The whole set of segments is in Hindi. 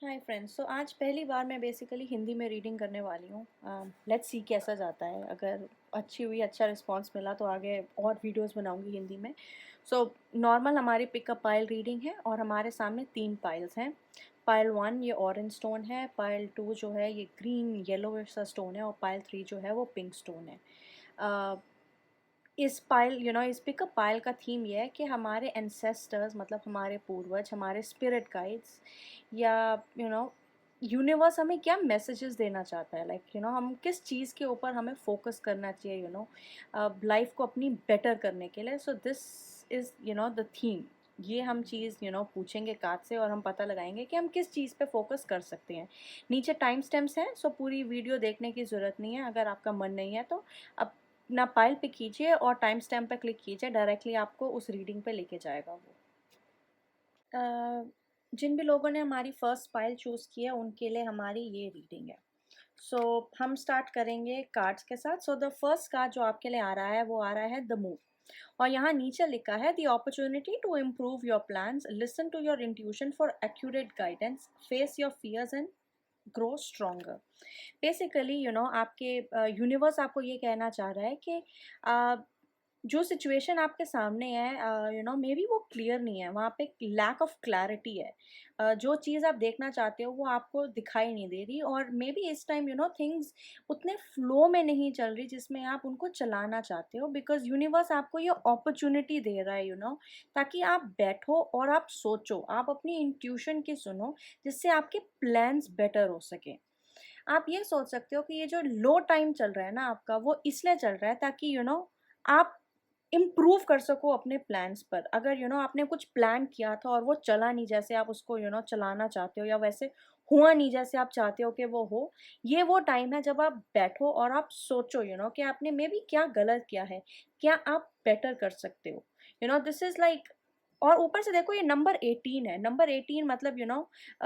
Hi friends. आज पहली बार मैं बेसिकली हिंदी में रीडिंग करने वाली हूँ। लेट्स सी कैसा जाता है। अगर अच्छी हुई, अच्छा रिस्पांस मिला तो आगे और वीडियोस बनाऊंगी हिंदी में। नॉर्मल हमारी पिकअप पाइल रीडिंग है और हमारे सामने 3 पाइल्स हैं। पाइल 1 ये ऑरेंज स्टोन है, पाइल 2 जो है ये ग्रीन येलो सा स्टोन है और पाइल 3 जो है वो पिंक स्टोन है। uh, इस पाइल इस पिकअप पाइल का थीम ये है कि हमारे एंसेस्टर्स मतलब हमारे पूर्वज, हमारे स्पिरिट गाइड्स या यूनिवर्स हमें क्या मैसेजेस देना चाहता है। हम किस चीज़ के ऊपर हमें फोकस करना चाहिए लाइफ को अपनी बेटर करने के लिए। So this is the theme. ये हम चीज़ पूछेंगे कार्ड से और हम पता लगाएंगे कि हम किस चीज़ पे फोकस कर सकते हैं। नीचे टाइम स्टैम्प्स हैं, सो पूरी वीडियो देखने की ज़रूरत नहीं है अगर आपका मन नहीं है तो। अब अपना पाइल पे कीजिए और टाइम स्टैम्प पे क्लिक कीजिए, डायरेक्टली आपको उस रीडिंग पे लेके जाएगा वो। जिन भी लोगों ने हमारी फर्स्ट पाइल चूज़ की है उनके लिए हमारी ये रीडिंग है। हम स्टार्ट करेंगे कार्ड्स के साथ। द फर्स्ट कार्ड जो आपके लिए आ रहा है वो आ रहा है द मूव। और यहाँ नीचे लिखा है the opportunity to improve your plans, listen to your intuition for accurate guidance, face your fears and grow stronger. Basically आपके यूनिवर्स आपको ये कहना चाह रहा है कि जो सिचुएशन आपके सामने है मे बी वो क्लियर नहीं है, वहाँ पे लैक ऑफ क्लैरिटी है। जो चीज़ आप देखना चाहते हो वो आपको दिखाई नहीं दे रही और मे बी इस टाइम थिंग्स उतने फ्लो में नहीं चल रही जिसमें आप उनको चलाना चाहते हो, बिकॉज यूनिवर्स आपको ये अपॉर्चुनिटी दे रहा है ताकि आप बैठो और आप सोचो, आप अपनी इंट्यूशन की सुनो, जिससे आपके प्लान्स बेटर हो सके। आप ये सोच सकते हो कि ये जो लो टाइम चल रहा है ना आपका, वो इसलिए चल रहा है ताकि आप इम्प्रूव कर सको अपने प्लान्स पर। अगर आपने कुछ प्लान किया था और वो चला नहीं जैसे आप उसको चलाना चाहते हो, या वैसे हुआ नहीं जैसे आप चाहते हो कि वो हो, ये वो टाइम है जब आप बैठो और आप सोचो कि आपने मे बी क्या गलत किया है, क्या आप बेटर कर सकते हो। This is like. और ऊपर से देखो, ये नंबर 18 है। नंबर 18 मतलब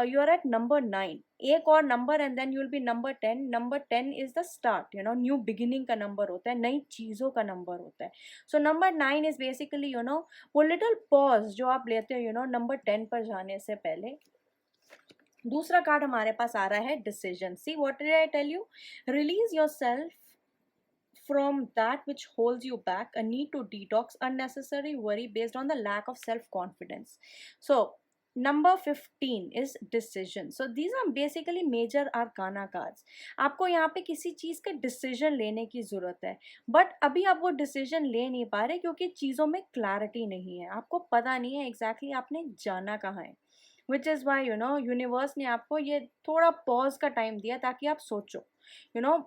यू आर एट नंबर 9। एक और number and then you will be number 10। Number 10 is the start, new beginning का नंबर होता है, नई चीज़ों का नंबर होता है। सो नंबर 9 इज बेसिकली वो लिटिल पॉज जो आप लेते हो नंबर 10 पर जाने से पहले। दूसरा कार्ड हमारे पास आ रहा है decision. See what did I tell you, release yourself from that which holds you back, a need to detox unnecessary worry based on the lack of self-confidence. So, number 15 is decision. So, these are basically major arcana cards. आपको यहाँ पे किसी चीज़ का डिसीजन लेने की ज़रूरत है, बट अभी आप वो डिसीजन ले नहीं पा रहे क्योंकि चीज़ों में क्लैरिटी नहीं है, आपको पता नहीं है एग्जैक्टली आपने जाना कहाँ है। विच इज़ वाई यूनिवर्स ने आपको ये थोड़ा पॉज का टाइम दिया ताकि आप सोचो। यू नो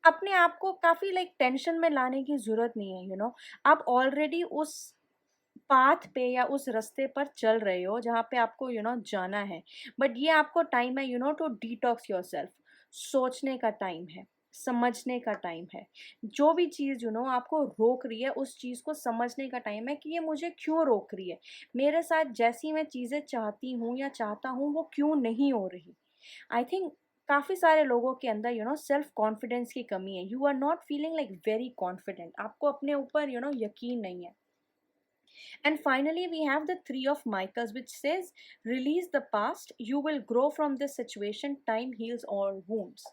अपने आप को काफ़ी लाइक टेंशन में लाने की ज़रूरत नहीं है। आप ऑलरेडी उस पाथ पे या उस रास्ते पर चल रहे हो जहाँ पे आपको जाना है। बट ये आपको टाइम है टू डिटॉक्स योरसेल्फ। सोचने का टाइम है, समझने का टाइम है। जो भी चीज़ आपको रोक रही है उस चीज़ को समझने का टाइम है कि ये मुझे क्यों रोक रही है, मेरे साथ जैसी मैं चीज़ें चाहती हूँ या चाहता हूँ वो क्यों नहीं हो रही। आई थिंक काफ़ी सारे लोगों के अंदर सेल्फ कॉन्फिडेंस की कमी है। You are not feeling like very confident, आपको अपने ऊपर यकीन नहीं है। And finally, we have the Three of Michaels, which says, release the past, you will grow from this situation, time heals all wounds.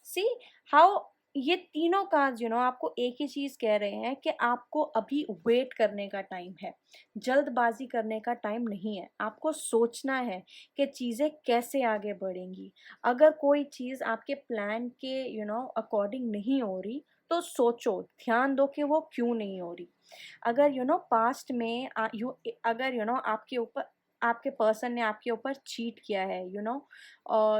See how ये तीनों कार्ड्स आपको एक ही चीज़ कह रहे हैं कि आपको अभी वेट करने का टाइम है, जल्दबाजी करने का टाइम नहीं है। आपको सोचना है कि चीज़ें कैसे आगे बढ़ेंगी। अगर कोई चीज़ आपके प्लान के अकॉर्डिंग नहीं हो रही तो सोचो, ध्यान दो कि वो क्यों नहीं हो रही। अगर पास्ट में अगर आपके ऊपर आपके पर्सन ने आपके ऊपर चीट किया है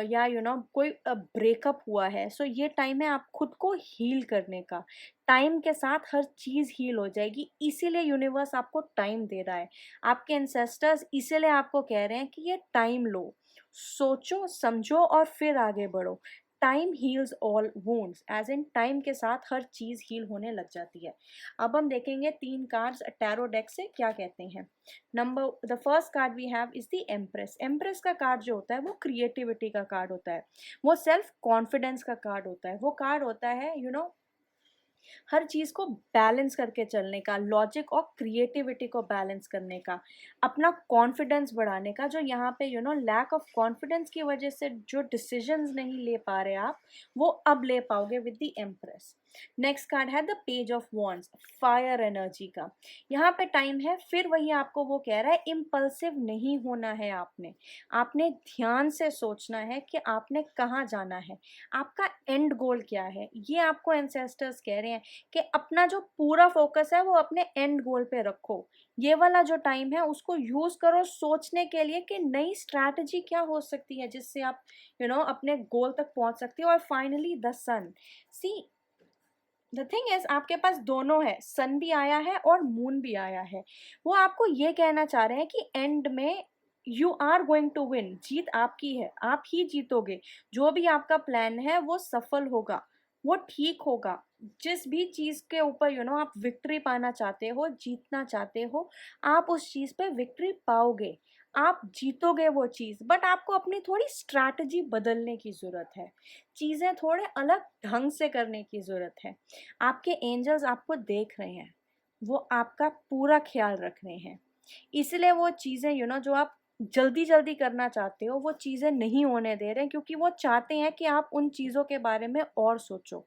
या कोई ब्रेकअप हुआ है, सो ये टाइम है आप खुद को हील करने का। टाइम के साथ हर चीज़ हील हो जाएगी, इसीलिए यूनिवर्स आपको टाइम दे रहा है। आपके एंसेस्टर्स इसीलिए आपको कह रहे हैं कि ये टाइम लो, सोचो समझो और फिर आगे बढ़ो। Time heals all wounds, as in time के साथ हर चीज़ हील होने लग जाती है। अब हम देखेंगे 3 कार्ड्स टैरो डेक से क्या कहते हैं। The first card we have is the empress. Empress का कार्ड जो होता है वो क्रिएटिविटी का कार्ड होता है, वो सेल्फ कॉन्फिडेंस का कार्ड होता है। वो कार्ड होता है हर चीज़ को बैलेंस करके चलने का, लॉजिक और क्रिएटिविटी को बैलेंस करने का, अपना कॉन्फिडेंस बढ़ाने का, जो यहाँ पे लैक ऑफ कॉन्फिडेंस की वजह से जो डिसीजंस नहीं ले पा रहे आप, वो अब ले पाओगे with the empress. Next card है the page of wands, fire energy का। यहाँ पे टाइम है, फिर वही आपको वो कह रहा है इम्पल्सिव नहीं होना है, आपने आपने ध्यान से सोचना है कि आपने कहाँ जाना है, आपका एंड गोल क्या है। ये आपको एंसेस्टर्स कह रहे हैं कि अपना जो पूरा फोकस है वो अपने एंड गोल पे रखो। ये वाला जो टाइम है उसको यूज करो सोचने के लिए कि नई स्ट्रैटेजी क्या हो सकती है जिससे आप अपने गोल तक पहुंच सकते हो। और finally the sun, see the thing is आपके पास दोनों है, सन भी आया है और मून भी आया है। वो आपको ये कहना चाह रहे हैं कि एंड में you are going to win, जीत आपकी है, आप ही जीतोगे। जो भी आपका प्लान है वो सफल होगा, वो ठीक होगा। जिस भी चीज के ऊपर आप विक्ट्री पाना चाहते हो, जीतना चाहते हो, आप उस चीज पे विक्ट्री पाओगे, आप जीतोगे वो चीज। बट आपको अपनी थोड़ी स्ट्रैटेजी बदलने की जरूरत है, चीजें थोड़े अलग ढंग से करने की जरूरत है। आपके एंजल्स आपको देख रहे हैं, वो आपका पूरा ख्याल रख रहे हैं। इसलिए वो चीजें जो आप जल्दी जल्दी करना चाहते हो वो चीजें नहीं होने दे रहे हैं, क्योंकि वो चाहते हैं कि आप उन चीजों के बारे में और सोचो,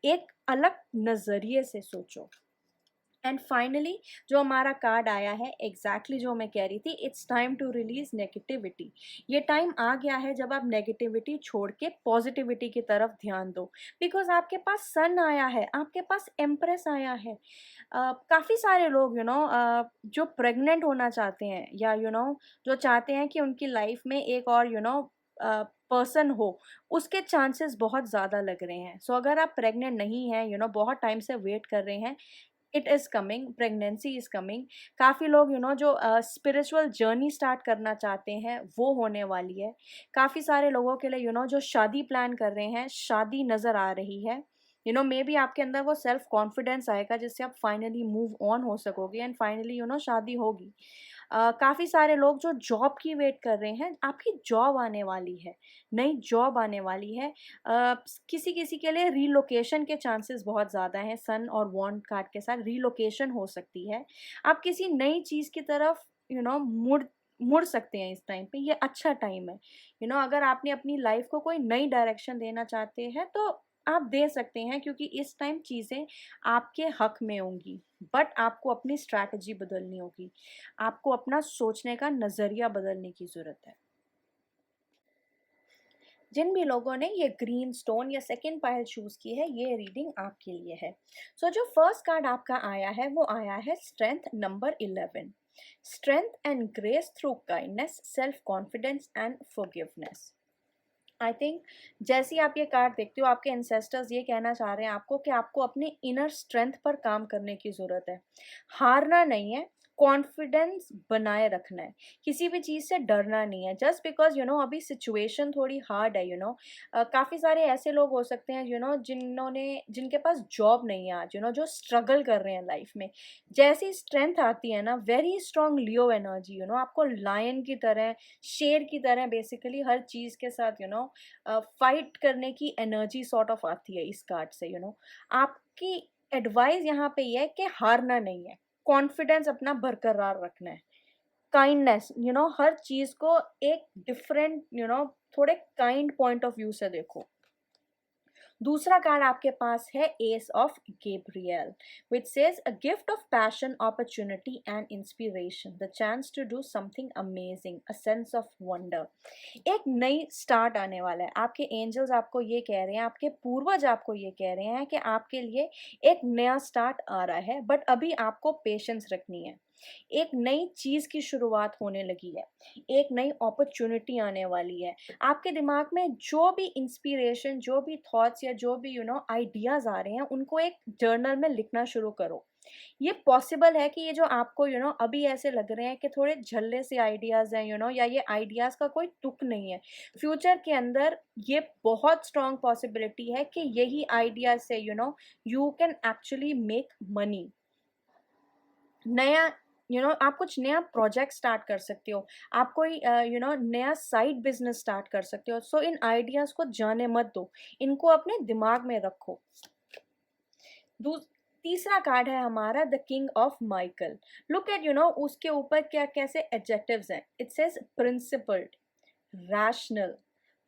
एक अलग नजरिए से सोचो। एंड फाइनली जो हमारा कार्ड आया है, एग्जैक्टली जो मैं कह रही थी, it's time to release negativity. ये टाइम आ गया है जब आप नेगेटिविटी छोड़ के पॉजिटिविटी की तरफ ध्यान दो। बिकॉज आपके पास सन आया है, आपके पास एम्प्रेस आया है। काफ़ी सारे लोग जो प्रेग्नेंट होना चाहते हैं, या जो चाहते हैं कि उनकी लाइफ में एक और पर्सन हो, उसके चांसेस बहुत ज़्यादा लग रहे हैं। सो अगर आप प्रेग्नेंट नहीं हैं, बहुत टाइम से वेट कर रहे हैं, it is coming, pregnancy is coming. काफ़ी लोग जो स्पिरिचुअल जर्नी स्टार्ट करना चाहते हैं वो होने वाली है। काफ़ी सारे लोगों के लिए जो शादी प्लान कर रहे हैं, शादी नज़र आ रही है। मे बी आपके अंदर वो सेल्फ कॉन्फिडेंस आएगा जिससे आप फाइनली मूव ऑन हो सकोगे एंड फाइनली शादी होगी। काफ़ी सारे लोग जो जॉब की वेट कर रहे हैं, आपकी जॉब आने वाली है, नई जॉब आने वाली है। किसी किसी के लिए रीलोकेशन के चांसेस बहुत ज़्यादा हैं, सन और वॉन्ड कार्ड के साथ रीलोकेशन हो सकती है। आप किसी नई चीज़ की तरफ मुड़ मुड़ सकते हैं इस टाइम पे, ये अच्छा टाइम है। अगर आपने अपनी लाइफ को कोई नई डायरेक्शन देना चाहते हैं तो आप दे सकते हैं, क्योंकि इस टाइम चीज़ें आपके हक में होंगी। बट आपको अपनी स्ट्रैटेजी बदलनी होगी, आपको अपना सोचने का नज़रिया बदलने की ज़रूरत है। जिन भी लोगों ने ये ग्रीन स्टोन या सेकंड पायल चूज की है, ये रीडिंग आपके लिए है। जो फर्स्ट कार्ड आपका आया है वो आया है strength number 11। Strength and grace through kindness, self confidence and forgiveness. I think जैसे ही आप ये कार्ड देखते हो, आपके एंसेस्टर्स ये कहना चाह रहे हैं आपको कि आपको अपने इनर स्ट्रेंथ पर काम करने की ज़रूरत है। हारना नहीं है, कॉन्फिडेंस बनाए रखना है, किसी भी चीज़ से डरना नहीं है। जस्ट बिकॉज अभी सिचुएशन थोड़ी हार्ड है। काफ़ी सारे ऐसे लोग हो सकते हैं जिनके पास जॉब नहीं है आज, जो स्ट्रगल कर रहे हैं लाइफ में। जैसी स्ट्रेंथ आती है ना, वेरी स्ट्रॉन्ग लियो एनर्जी, आपको लायन की तरह, शेर की तरह बेसिकली हर चीज़ के साथ फाइट करने की एनर्जी सॉर्ट ऑफ आती है इस कार्ड से। आपकी एडवाइस यहाँ पे ये है कि हारना नहीं है, कॉन्फिडेंस अपना बरकरार रखना है, काइंडनेस, हर चीज़ को एक डिफरेंट थोड़े काइंड पॉइंट ऑफ व्यू से देखो। दूसरा कार्ड आपके पास है ace of Gabriel, which says a gift of passion, opportunity and inspiration, the chance to do something amazing, a sense of wonder. एक नई स्टार्ट आने वाला है। आपके एंजल्स आपको ये कह रहे हैं, आपके पूर्वज आपको ये कह रहे हैं कि आपके लिए एक नया स्टार्ट आ रहा है, बट अभी आपको पेशेंस रखनी है। एक नई चीज़ की शुरुआत होने लगी है, एक नई अपॉर्चुनिटी आने वाली है। आपके दिमाग में जो भी इंस्पिरेशन, जो भी थॉट्स या जो भी आइडियाज़ आ रहे हैं, उनको एक जर्नल में लिखना शुरू करो। ये पॉसिबल है कि ये जो आपको अभी ऐसे लग रहे हैं कि थोड़े झल्ले से आइडियाज़ हैं, या ये आइडियाज़ का कोई तुक नहीं है, फ्यूचर के अंदर ये बहुत स्ट्रॉन्ग पॉसिबिलिटी है कि यही आइडियाज से you can actually make money. नया आप कुछ नया प्रोजेक्ट स्टार्ट कर सकते हो, आप कोई नया साइड बिजनेस स्टार्ट कर सकते हो। सो इन आइडियाज़ को जाने मत दो, इनको अपने दिमाग में रखो। तीसरा कार्ड है हमारा the king of Michael. Look at उसके ऊपर क्या कैसे एडजेक्टिव्स हैं। इट सेज प्रिंसिपल्ड, रैशनल,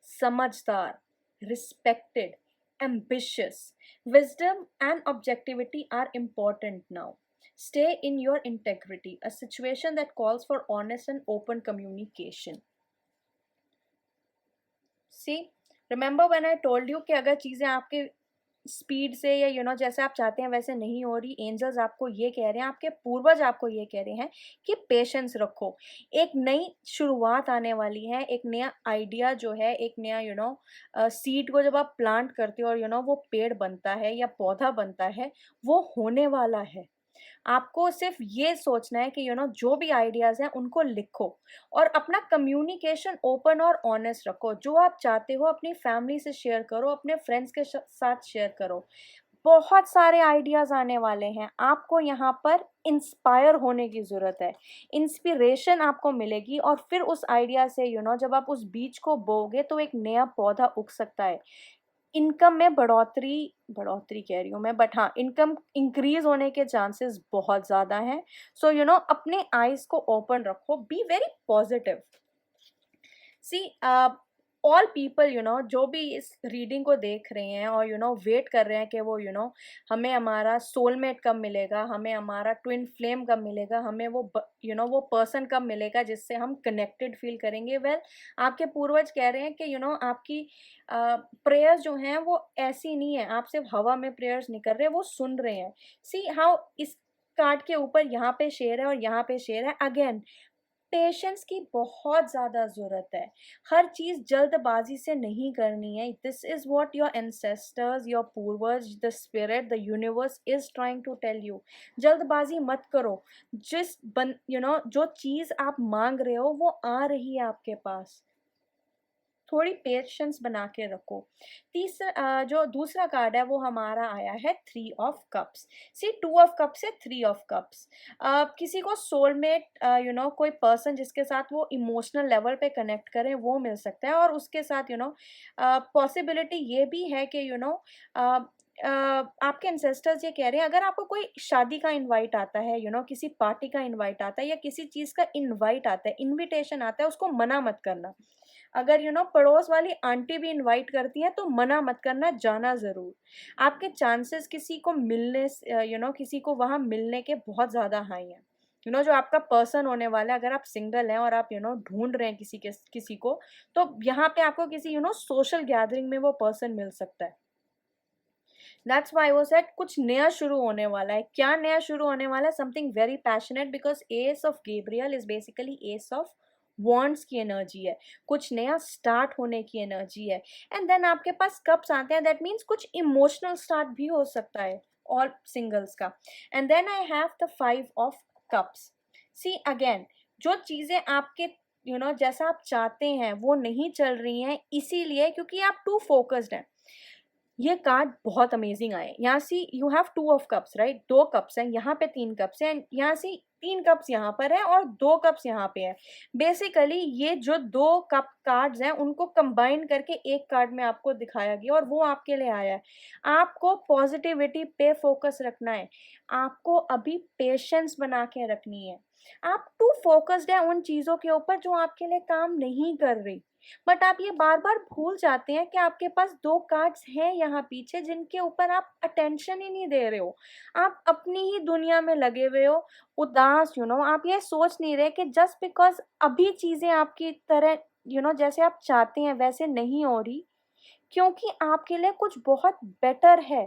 समझदार, respected, ambitious. Wisdom and objectivity are important now. Stay in your integrity, a situation that calls for honest and open communication. See, remember when I told you कि अगर चीज़ें आपके स्पीड से या जैसे आप चाहते हैं वैसे नहीं हो रही, एंजल्स आपको ये कह रहे हैं, आपके पूर्वज आपको ये कह रहे हैं कि पेशेंस रखो। एक नई शुरुआत आने वाली है, एक नया आइडिया जो है, एक नया सीड को जब आप प्लांट करते हो और वो पेड़ बनता है या पौधा बनता है, वो होने वाला है। आपको सिर्फ ये सोचना है कि जो भी आइडियाज़ हैं उनको लिखो और अपना कम्युनिकेशन ओपन और ऑनेस्ट रखो। जो आप चाहते हो अपनी फैमिली से शेयर करो, अपने फ्रेंड्स के साथ शेयर करो। बहुत सारे आइडियाज़ आने वाले हैं, आपको यहाँ पर इंस्पायर होने की ज़रूरत है। इंस्पिरेशन आपको मिलेगी और फिर उस आइडिया से जब आप उस बीज को बोओगे तो एक नया पौधा उग सकता है। इनकम में बढ़ोतरी बढ़ोतरी कह रही हूँ मैं, बट हाँ, इनकम इंक्रीज होने के चांसेस बहुत ज़्यादा हैं। सो अपने आइज को ओपन रखो, be very positive. See all people जो भी इस रीडिंग को देख रहे हैं और वेट कर रहे हैं कि वो हमें हमारा सोलमेट कब मिलेगा, हमें हमारा ट्विन फ्लेम कब मिलेगा, हमें वो वो पर्सन कब मिलेगा जिससे हम कनेक्टेड फील करेंगे। वेल, आपके पूर्वज कह रहे हैं कि आपकी प्रेयर्स जो हैं वो ऐसी नहीं है, आप सिर्फ हवा में प्रेयर्स नहीं कर रहे, वो सुन रहे हैं। सी हाउ इस कार्ड के ऊपर यहाँ पे शेर है और यहाँ पे शेर है। अगेन, पेशेंस की बहुत ज़्यादा ज़रूरत है। हर चीज़ जल्दबाजी से नहीं करनी है। This is what your ancestors, your पूर्वज, the spirit, the universe is trying to tell you. जल्दबाजी मत करो। जो चीज़ आप मांग रहे हो वो आ रही है आपके पास। थोड़ी पेशेंस बना के रखो। जो दूसरा कार्ड है वो हमारा आया है 3 of cups. See 2 of cups से 3 ऑफ कप्स। किसी को सोलमेट कोई पर्सन जिसके साथ वो इमोशनल लेवल पे कनेक्ट करें वो मिल सकता है और उसके साथ पॉसिबिलिटी ये भी है कि आपके एंसेस्टर्स ये कह रहे हैं अगर आपको कोई शादी का इनवाइट आता है, किसी पार्टी का इनवाइट आता है या किसी चीज़ का इनवाइट आता है, इनविटेशन आता है, उसको मना मत करना। अगर पड़ोस वाली आंटी भी इनवाइट करती हैं तो मना मत करना, जाना ज़रूर। आपके चांसेस किसी को मिलने किसी को वहाँ मिलने के बहुत ज़्यादा हाई हैं। जो आपका पर्सन होने वाला है, अगर आप सिंगल हैं और आप ढूंढ रहे हैं किसी को, तो यहाँ पे आपको किसी सोशल गैदरिंग में वो पर्सन मिल सकता है। दैट्स वाई वो सेड कुछ नया शुरू होने वाला है। क्या नया शुरू होने वाला है? Something very passionate, because S of Gabriel is basically S of wands की एनर्जी है। कुछ नया स्टार्ट होने की एनर्जी है। एंड देन आपके पास कप्स आते हैं, दैट मीन्स कुछ इमोशनल स्टार्ट भी हो सकता है ऑल सिंगल्स का। And then I have the 5 of cups. See again, जो चीज़ें आपके जैसा आप चाहते हैं वो नहीं चल रही हैं, इसीलिए क्योंकि आप टू फोकस्ड हैं। ये कार्ड बहुत अमेजिंग आए। यहाँ से you have 2 of cups, right? 2 cups हैं, यहाँ पे 3 कप्स हैं, यहाँ से 3 कप्स यहाँ पर है और 2 कप्स यहाँ पे है। बेसिकली ये जो 2 कप कार्ड्स हैं उनको कंबाइन करके एक कार्ड में आपको दिखाया गया और वो आपके लिए आया है। आपको पॉजिटिविटी पे फोकस रखना है, आपको अभी पेशेंस बना के रखनी है। आप टू फोकस्ड हैं उन चीज़ों के ऊपर जो आपके लिए काम नहीं कर रही, बट आप ये बार बार भूल जाते हैं कि आपके पास 2 कार्ड्स हैं यहाँ पीछे जिनके ऊपर आप अटेंशन ही नहीं दे रहे हो। आप अपनी ही दुनिया में लगे हुए हो, उदास। आप ये सोच नहीं रहे कि जस्ट बिकॉज अभी चीज़ें आपकी तरह जैसे आप चाहते हैं वैसे नहीं हो रही, क्योंकि आपके लिए कुछ बहुत बेटर है,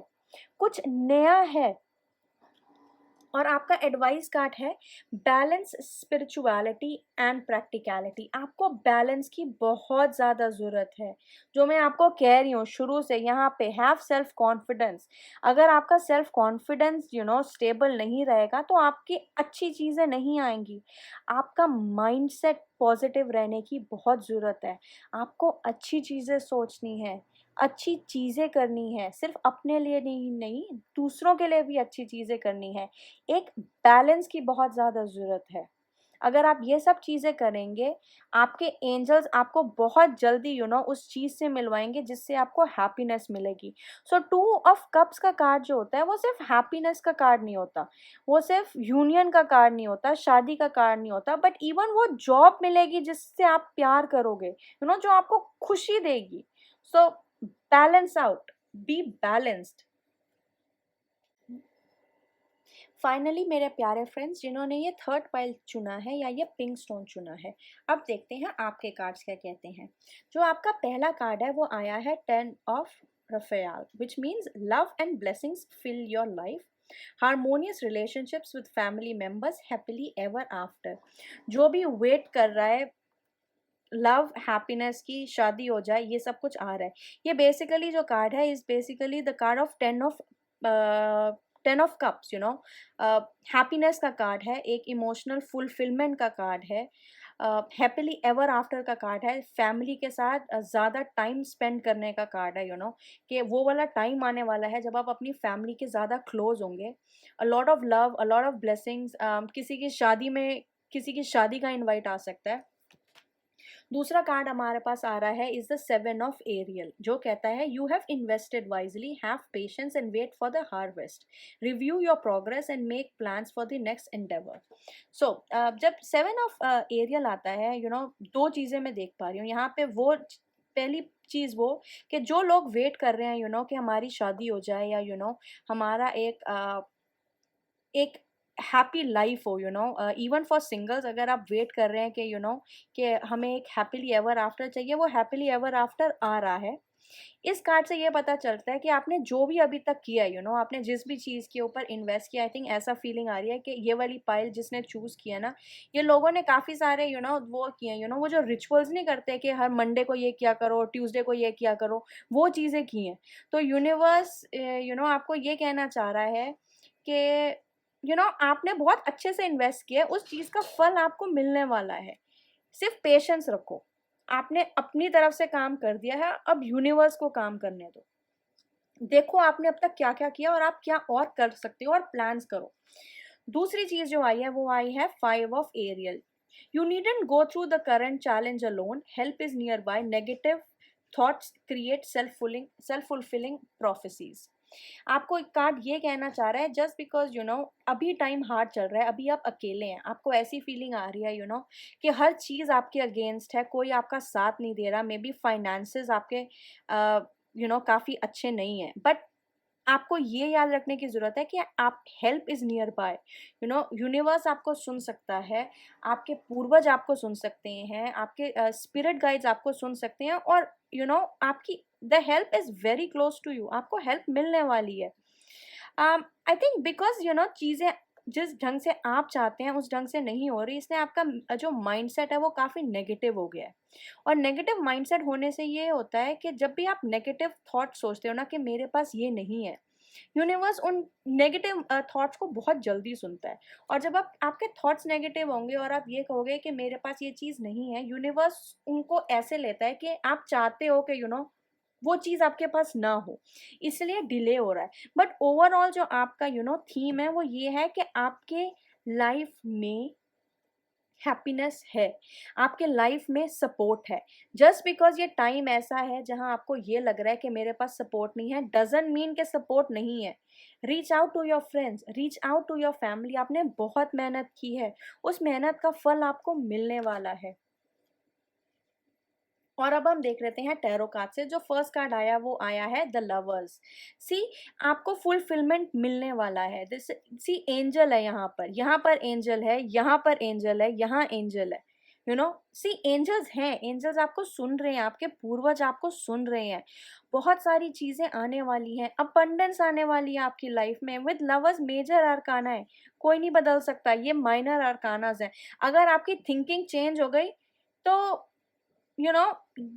कुछ नया है। और आपका एडवाइस कार्ड है बैलेंस स्पिरिचुअलिटी एंड प्रैक्टिकलिटी। आपको बैलेंस की बहुत ज़्यादा ज़रूरत है। जो मैं आपको कह रही हूँ शुरू से यहाँ पे, हैव सेल्फ कॉन्फिडेंस। अगर आपका सेल्फ कॉन्फिडेंस स्टेबल नहीं रहेगा तो आपकी अच्छी चीज़ें नहीं आएंगी। आपका माइंडसेट पॉजिटिव रहने की बहुत ज़रूरत है। आपको अच्छी चीज़ें सोचनी है, अच्छी चीज़ें करनी है, सिर्फ अपने लिए नहीं, दूसरों के लिए भी अच्छी चीज़ें करनी है। एक बैलेंस की बहुत ज़्यादा ज़रूरत है। अगर आप ये सब चीज़ें करेंगे, आपके एंजल्स आपको बहुत जल्दी उस चीज़ से मिलवाएँगे जिससे आपको हैप्पीनेस मिलेगी। सो 2 ऑफ कप्स का कार्ड जो होता है वो सिर्फ़ हैप्पीनेस का कार्ड नहीं होता, वो सिर्फ़ यूनियन का कार्ड नहीं होता, शादी का कार्ड नहीं होता, बट इवन वो जॉब मिलेगी जिससे आप प्यार करोगे, जो आपको खुशी देगी। So balance out, be balanced. Finally मेरे प्यारे फ्रेंड्स, जिन्होंने ये थर्ड पाइल चुना है या ये पिंक स्टोन चुना है, अब देखते हैं आपके कार्ड्स क्या कहते हैं। जो आपका पहला कार्ड है वो आया है 10 of Raphael, which means love and blessings fill your life, harmonious relationships with family members, happily ever after. जो भी वेट कर रहा है लव हैप्पीनेस की, शादी हो जाए, ये सब कुछ आ रहा है। ये बेसिकली जो कार्ड है is basically the card of 10 of cups, happiness का कार्ड है, एक इमोशनल फुलफिलमेंट का कार्ड है, हैप्पीली एवर आफ्टर का कार्ड है, फैमिली के साथ ज़्यादा टाइम स्पेंड करने का कार्ड है, कि वो वाला टाइम आने वाला है जब आप अपनी फैमिली के ज़्यादा क्लोज होंगे। A lot of love, a lot of blessings, किसी की शादी का इनवाइट आ सकता है। दूसरा कार्ड हमारे पास आ रहा है इज द 7 ऑफ एरियल, जो कहता है you have invested wisely, have patience and wait for the harvest, review your progress and make plans for the next endeavour. So जब 7 ऑफ एरियल आता है, दो चीज़ें मैं देख पा रही हूँ यहाँ पे। वो पहली चीज़ वो कि जो लोग वेट कर रहे हैं कि हमारी शादी हो जाए, या हमारा एक हैप्पी लाइफ हो, इवन फॉर सिंगल्स, अगर आप वेट कर रहे हैं कि कि हमें एक हैप्पीली एवर आफ्टर चाहिए, वो हैप्पीली एवर आफ्टर आ रहा है। इस कार्ड से ये पता चलता है कि आपने जो भी अभी तक किया, आपने जिस भी चीज़ के ऊपर इन्वेस्ट किया, आई थिंक ऐसा फीलिंग आ रही है कि ये वाली पाइल जिसने चूज़ किया ना, ये लोगों ने काफ़ी सारे वो किए, वो जो रिचुअल्स नहीं करते कि हर मंडे को ये किया करो, ट्यूसडे को ये किया करो, वो चीज़ें की हैं। तो यूनिवर्स आपको ये कहना चाह रहा है कि आपने बहुत अच्छे से इन्वेस्ट किया है, उस चीज़ का फल आपको मिलने वाला है। सिर्फ पेशेंस रखो। आपने अपनी तरफ से काम कर दिया है, अब यूनिवर्स को काम करने दो। देखो आपने अब तक क्या-क्या किया और आप क्या और कर सकते हो, और प्लान्स करो। दूसरी चीज़ जो आई है वो आई है 5 of Ariel. You needn't go through the current challenge alone, help is near by, negative thoughts create self fulfilling prophecies. आपको एक कार्ड ये कहना चाह रहा है, जस्ट बिकॉज अभी टाइम हार्ड चल रहा है, अभी आप अकेले हैं, आपको ऐसी फीलिंग आ रही है कि हर चीज़ आपके अगेंस्ट है, कोई आपका साथ नहीं दे रहा, मे बी फाइनेंसेस आपके काफ़ी अच्छे नहीं हैं, बट आपको ये याद रखने की ज़रूरत है कि आप help is near by. Universe आपको सुन सकता है, आपके पूर्वज आपको सुन सकते हैं, आपके स्पिरिट गाइड्स आपको सुन सकते हैं, और आपकी the help is very close to you, आपको हेल्प मिलने वाली है। आई थिंक बिकॉज चीज़ें जिस ढंग से आप चाहते हैं उस ढंग से नहीं हो रही, इसलिए आपका जो माइंडसेट है वो काफ़ी नेगेटिव हो गया है। और नेगेटिव माइंडसेट होने से ये होता है कि जब भी आप नेगेटिव थॉट सोचते हो ना कि मेरे पास ये नहीं है, यूनिवर्स उन नेगेटिव थॉट्स को बहुत जल्दी सुनता है। और जब आपके थॉट्स नेगेटिव होंगे और आप ये कहोगे कि मेरे पास ये चीज़ नहीं है, यूनिवर्स उनको ऐसे लेता है कि आप चाहते हो कि वो चीज़ आपके पास ना हो, इसलिए डिले हो रहा है। बट ओवरऑल जो आपका थीम है वो ये है कि आपके लाइफ में हैप्पीनेस है, आपके लाइफ में सपोर्ट है। जस्ट बिकॉज ये टाइम ऐसा है जहां आपको ये लग रहा है कि मेरे पास सपोर्ट नहीं है, डजंट मीन कि सपोर्ट नहीं है। Reach out to your friends, reach out to your family. आपने बहुत मेहनत की है, उस मेहनत का फल आपको मिलने वाला है। और अब हम देख लेते हैं टैरो कार्ड से। जो फर्स्ट कार्ड आया वो आया है द लवर्स। सी, आपको फुलफिलमेंट मिलने वाला है। दिस सी, एंजल है यहाँ पर एंजल है, यहाँ पर एंजल है, यहाँ एंजल है। सी, एंजल्स हैं, एंजल्स आपको सुन रहे हैं, आपके पूर्वज आपको सुन रहे हैं। बहुत सारी चीजें आने वाली हैं, अबंडेंस आने वाली है आपकी लाइफ में। विद लवर्स मेजर अरकाना है, कोई नहीं बदल सकता, ये माइनर अरकानाज हैं। अगर आपकी थिंकिंग चेंज हो गई तो यू नो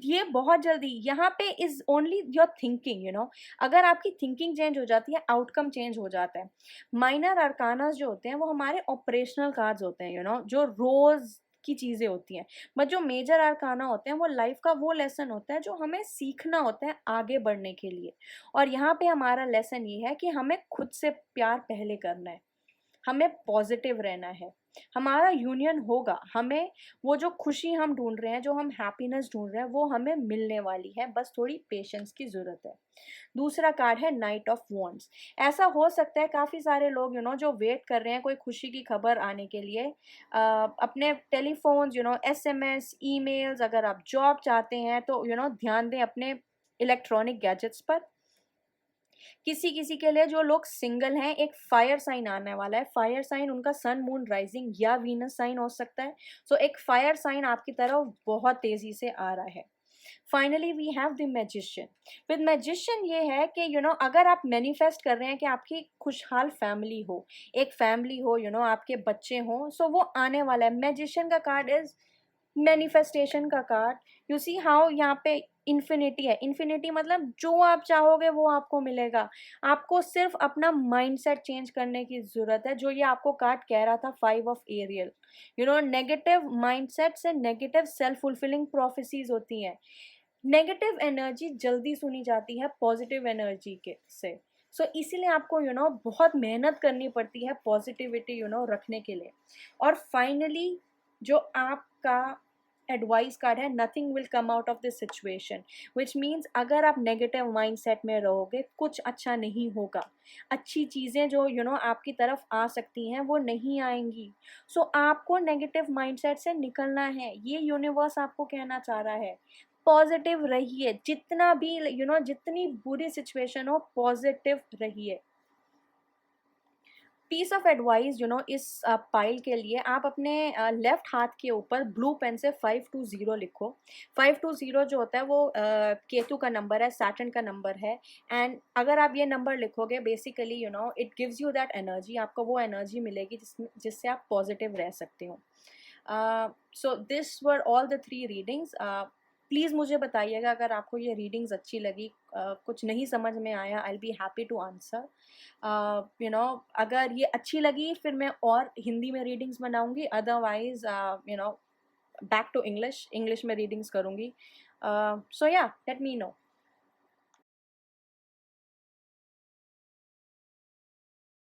ये बहुत जल्दी, यहाँ पे इज ओनली योर थिंकिंग। अगर आपकी थिंकिंग चेंज हो जाती है, आउटकम चेंज हो जाता है। माइनर अरकानास जो होते हैं वो हमारे ऑपरेशनल कार्ड्स होते हैं, जो रोज की चीजें होती हैं। बट जो मेजर अरकाना होते हैं वो लाइफ का वो लेसन होता है जो हमें सीखना होता है आगे बढ़ने के लिए। और यहाँ पे हमारा लेसन ये है कि हमें खुद से प्यार पहले करना है, हमें पॉजिटिव रहना है। हमारा यूनियन होगा, हमें वो जो खुशी हम ढूंढ रहे हैं, जो हम हैप्पीनेस ढूंढ रहे हैं, वो हमें मिलने वाली है, बस थोड़ी पेशेंस की ज़रूरत है। दूसरा कार्ड है नाइट ऑफ वॉन्ड्स। ऐसा हो सकता है काफ़ी सारे लोग जो वेट कर रहे हैं कोई खुशी की खबर आने के लिए, अपने टेलीफोन्स, एसएमएस, ईमेल्स, अगर आप जॉब चाहते हैं तो ध्यान दें अपने इलेक्ट्रॉनिक गैजेट्स पर। किसी किसी के लिए, जो लोग सिंगल हैं, एक फायर साइन आने वाला है। फायर साइन उनका सन, मून, राइजिंग या वीनस साइन हो सकता है। सो एक फायर साइन आपकी तरफ बहुत तेजी से आ रहा है। Finally we have the magician. With magician ये है कि अगर आप मैनिफेस्ट कर रहे हैं कि आपकी खुशहाल फैमिली हो, एक फैमिली हो, आपके बच्चे हों, सो वो आने वाला है। मैजिशियन का कार्ड इज मैनिफेस्टेशन का कार्ड। यू सी हाउ यहाँ पे इन्फिनिटी है। इन्फिनिटी मतलब जो आप चाहोगे वो आपको मिलेगा। आपको सिर्फ अपना माइंडसेट चेंज करने की ज़रूरत है, जो ये आपको कार्ड कह रहा था, 5 ऑफ एरियल। नेगेटिव माइंडसेट से नेगेटिव सेल्फ फुलफिलिंग प्रोफेसीज होती हैं। नेगेटिव एनर्जी जल्दी सुनी जाती है पॉजिटिव एनर्जी के से। सो इसीलिए आपको बहुत मेहनत करनी पड़ती है पॉजिटिविटी रखने के लिए। और फाइनली जो आपका एडवाइस कार्ड है, nothing will come out of this situation, which means अगर आप नेगेटिव माइंडसेट में रहोगे कुछ अच्छा नहीं होगा। अच्छी चीज़ें जो आपकी तरफ आ सकती हैं वो नहीं आएंगी। सो आपको नेगेटिव माइंडसेट से निकलना है, ये यूनिवर्स आपको कहना चाह रहा है। पॉजिटिव रहिए, जितना भी जितनी बुरी सिचुएशन हो, पॉजिटिव रहिए। पीस ऑफ एडवाइस इस पाइल के लिए, आप अपने लेफ्ट हाथ के ऊपर ब्लू पेन से 520 लिखो। 520 जो होता है वो केतु का नंबर है, सैटर्न का नंबर है। एंड अगर आप ये नंबर लिखोगे, basically it gives you that energy, आपको वो एनर्जी मिलेगी जिससे आप पॉजिटिव रह सकते हो। So this were all the 3 readings. Please मुझे बताइएगा अगर आपको ये रीडिंग्स अच्छी लगी, कुछ नहीं समझ में आया, I will be happy to answer. अगर ये अच्छी लगी फिर मैं और हिंदी में रीडिंग्स बनाऊंगी, अदरवाइज बैक टू इंग्लिश में रीडिंग्स करूंगी। सो या लेट मी नो।